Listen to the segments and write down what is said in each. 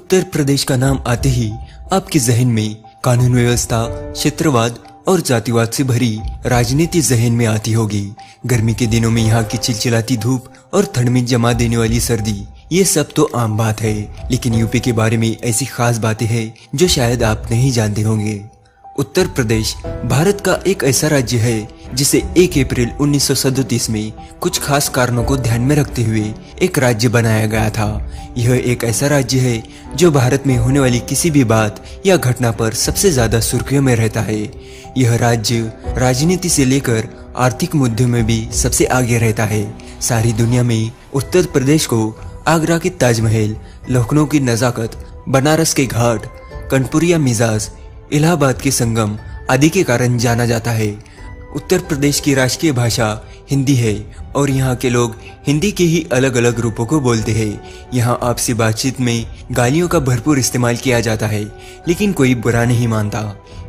उत्तर प्रदेश का नाम आते ही आपके जहन में कानून व्यवस्था, क्षेत्रवाद और जातिवाद से भरी राजनीति जहन में आती होगी। गर्मी के दिनों में यहाँ की चिलचिलाती धूप और ठंड में जमा देने वाली सर्दी, ये सब तो आम बात है। लेकिन यूपी के बारे में ऐसी खास बातें हैं जो शायद आप नहीं जानते होंगे। उत्तर प्रदेश भारत का एक ऐसा राज्य है जिसे 1 अप्रैल 1937 में कुछ खास कारणों को ध्यान में रखते हुए एक राज्य बनाया गया था। यह एक ऐसा राज्य है जो भारत में होने वाली किसी भी बात या घटना पर सबसे ज्यादा सुर्खियों में रहता है। यह राज्य राजनीति से लेकर आर्थिक मुद्दों में भी सबसे आगे रहता है। सारी दुनिया में उत्तर प्रदेश को आगरा के ताजमहल, लखनऊ की नजाकत, बनारस के घाट, कानपुरिया मिजाज, इलाहाबाद के संगम आदि के कारण जाना जाता है। उत्तर प्रदेश की राष्ट्रीय भाषा हिंदी है और यहाँ के लोग हिंदी के ही अलग अलग रूपों को बोलते हैं। यहाँ आपसी बातचीत में गालियों का भरपूर इस्तेमाल किया जाता है, लेकिन कोई बुरा नहीं मानता।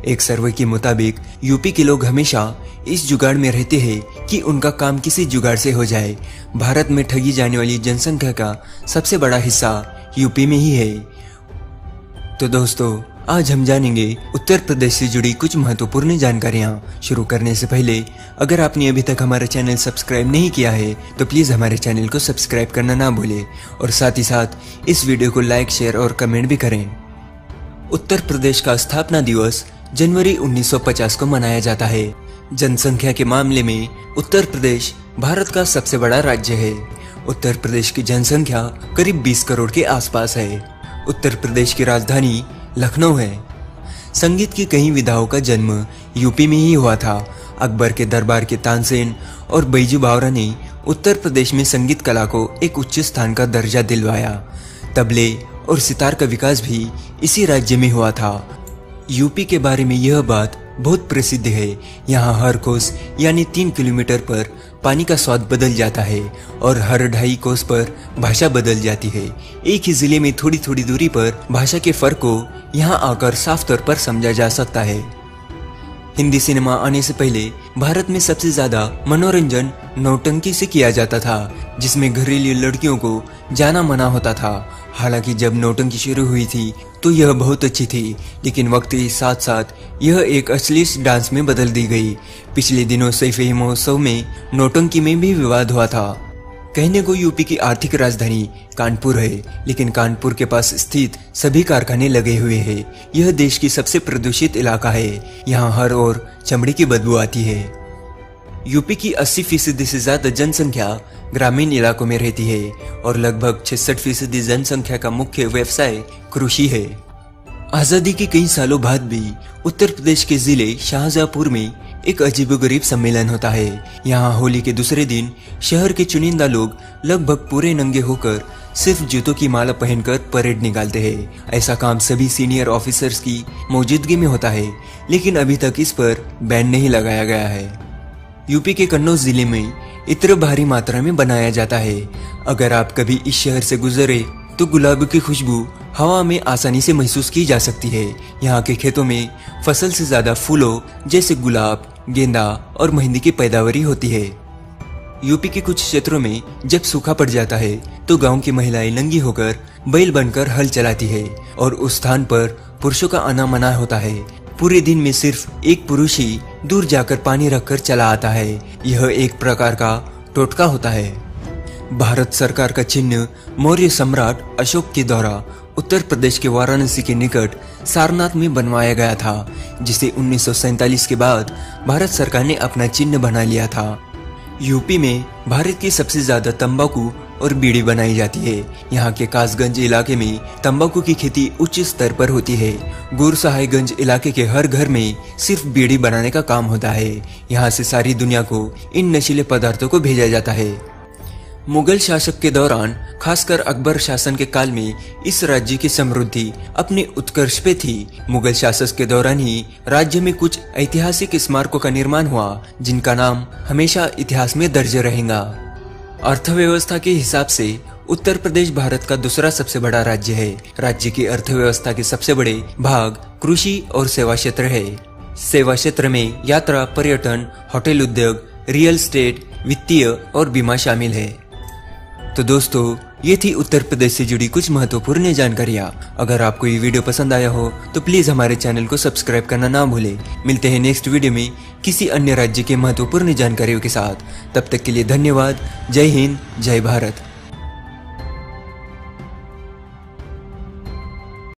एक सर्वे के मुताबिक यूपी के लोग हमेशा इस जुगाड़ में रहते हैं कि उनका काम किसी जुगाड़ से हो जाए। भारत में ठगी जाने वाली जनसंख्या का सबसे बड़ा हिस्सा यूपी में ही है। तो दोस्तों, आज हम जानेंगे उत्तर प्रदेश से जुड़ी कुछ महत्वपूर्ण जानकारियाँ। शुरू करने से पहले अगर आपने अभी तक हमारा चैनल सब्सक्राइब नहीं किया है तो प्लीज़ हमारे चैनल को सब्सक्राइब करना ना भूलें और साथ ही साथ इस वीडियो को लाइक, शेयर और कमेंट भी करें। उत्तर प्रदेश का स्थापना दिवस जनवरी 1950 को मनाया जाता है। जनसंख्या के मामले में उत्तर प्रदेश भारत का सबसे बड़ा राज्य है। उत्तर प्रदेश की जनसंख्या करीब 20 करोड़ के आसपास है। उत्तर प्रदेश की राजधानी लखनऊ है। संगीत की कई विधाओं का जन्म यूपी में ही हुआ था। अकबर के दरबार के तानसेन और बैजू बावरा ने उत्तर प्रदेश में संगीत कला को एक उच्च स्थान का दर्जा दिलवाया। तबले और सितार का विकास भी इसी राज्य में हुआ था। यूपी के बारे में यह बात बहुत प्रसिद्ध है। यहाँ हर कोस यानी 3 किलोमीटर पर पानी का स्वाद बदल जाता है और हर 2.5 कोस पर भाषा बदल जाती है। एक ही जिले में थोड़ी थोड़ी दूरी पर भाषा के फर्क को यहाँ आकर साफ तौर पर समझा जा सकता है। हिंदी सिनेमा आने से पहले भारत में सबसे ज्यादा मनोरंजन नौटंकी से किया जाता था, जिसमें घरेलू लड़कियों को जाना मना होता था। हालांकि जब नौटंकी शुरू हुई थी तो यह बहुत अच्छी थी, लेकिन वक्त के साथ साथ यह एक अश्लील डांस में बदल दी गई। पिछले दिनों सैफई महोत्सव में नौटंकी में भी विवाद हुआ था। कहने को यूपी की आर्थिक राजधानी कानपुर है, लेकिन कानपुर के पास स्थित सभी कारखाने लगे हुए हैं। यह देश की सबसे प्रदूषित इलाका है। यहाँ हर ओर चमड़ी की बदबू आती है। यूपी की 80% से ज्यादा जनसंख्या ग्रामीण इलाकों में रहती है और लगभग 66% जनसंख्या का मुख्य व्यवसाय कृषि है। आजादी के कई सालों बाद भी उत्तर प्रदेश के जिले शाहजहांपुर में एक अजीबोगरीब सम्मेलन होता है। यहाँ होली के दूसरे दिन शहर के चुनिंदा लोग लगभग पूरे नंगे होकर सिर्फ जूतों की माला पहनकर परेड निकालते हैं। ऐसा काम सभी सीनियर ऑफिसर्स की मौजूदगी में होता है, लेकिन अभी तक इस पर बैन नहीं लगाया गया है। यूपी के कन्नौज जिले में इत्र भारी मात्रा में बनाया जाता है। अगर आप कभी इस शहर से गुजरे तो गुलाब की खुशबू हवा में आसानी से महसूस की जा सकती है। यहाँ के खेतों में फसल से ज्यादा फूलों जैसे गुलाब, गेंदा और मेहंदी की पैदावारी होती है। यूपी के कुछ क्षेत्रों में जब सूखा पड़ जाता है तो गांव की महिलाएं नंगी होकर बैल बनकर हल चलाती है और उस स्थान पर पुरुषों का आना मना होता है। पूरे दिन में सिर्फ एक पुरुष ही दूर जाकर पानी रखकर चला आता है। यह एक प्रकार का टोटका होता है। भारत सरकार का चिन्ह मौर्य सम्राट अशोक के द्वारा उत्तर प्रदेश के वाराणसी के निकट सारनाथ में बनवाया गया था, जिसे 1947 के बाद भारत सरकार ने अपना चिन्ह बना लिया था। यूपी में भारत की सबसे ज्यादा तंबाकू और बीड़ी बनाई जाती है। यहाँ के कासगंज इलाके में तंबाकू की खेती उच्च स्तर पर होती है। गुरसहायगंज इलाके के हर घर में सिर्फ बीड़ी बनाने का काम होता है। यहाँ से सारी दुनिया को इन नशीले पदार्थों को भेजा जाता है। मुगल शासक के दौरान, खासकर अकबर शासन के काल में, इस राज्य की समृद्धि अपने उत्कर्ष पे थी। मुगल शासक के दौरान ही राज्य में कुछ ऐतिहासिक स्मारकों का निर्माण हुआ, जिनका नाम हमेशा इतिहास में दर्ज रहेगा। अर्थव्यवस्था के हिसाब से उत्तर प्रदेश भारत का दूसरा सबसे बड़ा राज्य है। राज्य की अर्थव्यवस्था के सबसे बड़े भाग कृषि और सेवा क्षेत्र है। सेवा क्षेत्र में यात्रा, पर्यटन, होटल उद्योग, रियल एस्टेट, वित्तीय और बीमा शामिल है। तो दोस्तों, ये थी उत्तर प्रदेश से जुड़ी कुछ महत्वपूर्ण जानकारियाँ। अगर आपको ये वीडियो पसंद आया हो तो प्लीज हमारे चैनल को सब्सक्राइब करना ना भूले। मिलते हैं नेक्स्ट वीडियो में किसी अन्य राज्य के महत्वपूर्ण जानकारियों के साथ। तब तक के लिए धन्यवाद। जय हिंद, जय भारत।